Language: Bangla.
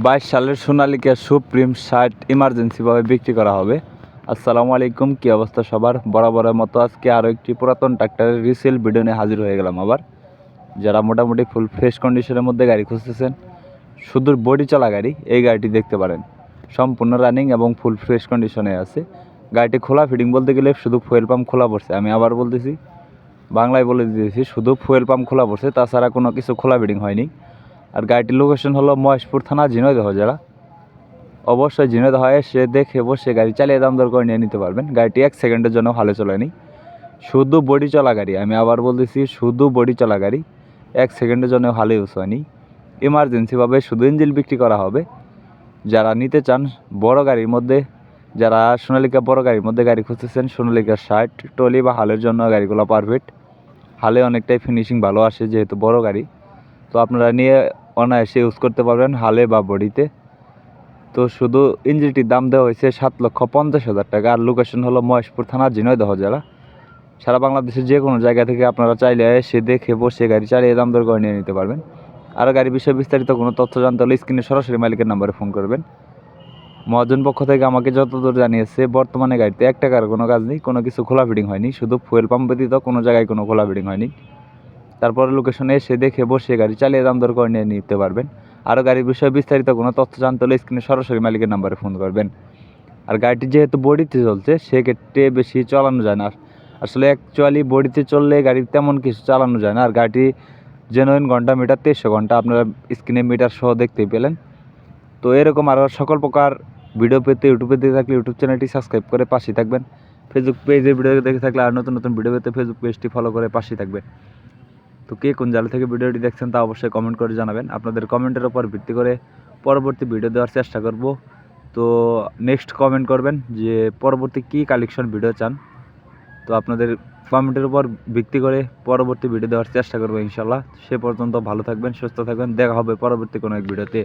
সালের সোনালিকা সুপ্রিম 60 ইমার্জেন্সিভাবে বিক্রি করা হবে। আসসালামু আলাইকুম, কী অবস্থা সবার? বরাবরের মতো আজকে আরও একটি পুরাতন ট্রাক্টরের রিসেল ভিডিও নিয়ে হাজির হয়ে গেলাম আবার। যারা মোটামুটি ফুল ফ্রেশ কন্ডিশনের মধ্যে গাড়ি খুঁজতেছেন, শুধু বডি চলা গাড়ি, এই গাড়িটি দেখতে পারেন। সম্পূর্ণ রানিং এবং ফুল ফ্রেশ কন্ডিশনে আছে। গাড়িটি খোলা ফিটিং বলতে গেলে শুধু ফুয়েল পাম্প খোলা পড়ছে। আমি আবার বলতেছি, বাংলায় বলে দিয়েছি, শুধু ফুয়েল পাম্প খোলা পড়ছে, তাছাড়া কোনো কিছু খোলা ফিটিং হয়নি। আর গাড়িটির লোকেশন হলো মহেশপুর থানা, ঝিনাইদহ জেলা। অবশ্যই ঝিনাইদহ এসে দেখে বসে গাড়ি চালিয়ে দাম দর করে নিয়ে নিতে পারবেন। গাড়িটি 1 সেকেন্ডের জন্য ভালো চলেনি, শুধু বডি চলা গাড়ি। আমি আবার বলতেছি, শুধু বডি চলা গাড়ি, 1 সেকেন্ডের জন্য ভালো ইউজ হয়নি। ইমার্জেন্সিভাবে শুধু ইঞ্জিন বিক্রি করা হবে। যারা নিতে চান বড় গাড়ির মধ্যে, যারা সোনালিকা বড় গাড়ির মধ্যে গাড়ি খুঁজতেছেন, সোনালিকা 60 টলি বা হালের জন্য গাড়িগুলো পারফেক্ট। হালে অনেকটাই ফিনিশিং ভালো আসে যেহেতু বড় গাড়ি, তো আপনারা নিয়ে অনায়াসে ইউজ করতে পারবেন হালে বা বডিতে। তো শুধু ইঞ্জিনটির দাম দেওয়া হয়েছে 7,50,000 টাকা। আর লোকেশন হলো মহেশপুর থানা, ঝিনাইদহ জেলা। সারা বাংলাদেশের যে কোনো জায়গা থেকে আপনারা চাইলে এসে দেখে বসে গাড়ি চালিয়ে দাম দর করে নিয়ে নিতে পারবেন। আর গাড়ির বিষয়ে বিস্তারিত কোনো তথ্য জানতে হলে স্ক্রিনে সরাসরি মালিকের নাম্বারে ফোন করবেন। মহাজন পক্ষ থেকে আমাকে যতদূর জানিয়েছে, বর্তমানে গাড়িতে 1 টাকার কোনো কাজ নেই, কোনো কিছু খোলা ফিটিং হয়নি, শুধু ফুয়েল পাম্প ব্যতীত কোনো জায়গায় কোনো খোলা ফিটিং হয়নি। তারপরে লোকেশনে এসে দেখে বসে গাড়ি চালিয়ে দাম দর করে নিয়ে নিতে পারবেন। আরও গাড়ির বিষয়ে বিস্তারিত কোনো তথ্য জানতে হলে স্ক্রিনে সরাসরি মালিকের নাম্বারে ফোন করবেন। আর গাড়িটি যেহেতু বডিতে চলছে, সেক্ষেত্রে বেশি চালানো যায় না। আসলে অ্যাকচুয়ালি বডিতে চললে গাড়ি তেমন কিছু চালানো যায় না। আর গাড়িটি জেনুইন ঘন্টা মিটার 2300 ঘন্টা, আপনারা স্ক্রিনে মিটার সহ দেখতেই পেলেন। তো এরকম আরও সকল প্রকার ভিডিও পেতে ইউটিউবে দেখে থাকলে ইউটিউব চ্যানেলটি সাবস্ক্রাইব করে পাশেই থাকবেন। ফেসবুক পেজে ভিডিও দেখে থাকলে আর নতুন নতুন ভিডিও পেতে ফেসবুক পেজটি ফলো করে পাশেই থাকবেন। তো কে কোন জেলা থেকে ভিডিওটি দেখছেন তা অবশ্যই কমেন্ট করে জানাবেন। আপনাদের কমেন্টের উপর ভিত্তি করে পরবর্তী ভিডিও দেওয়ার চেষ্টা করব। তো নেক্সট কমেন্ট করবেন যে পরবর্তী কী কালেকশন ভিডিও চান। তো আপনাদের কমেন্টের উপর ভিত্তি করে পরবর্তী ভিডিও দেওয়ার চেষ্টা করবো ইনশাল্লাহ। সে পর্যন্ত ভালো থাকবেন, সুস্থ থাকবেন, দেখা হবে পরবর্তী কোনো এক ভিডিওতে।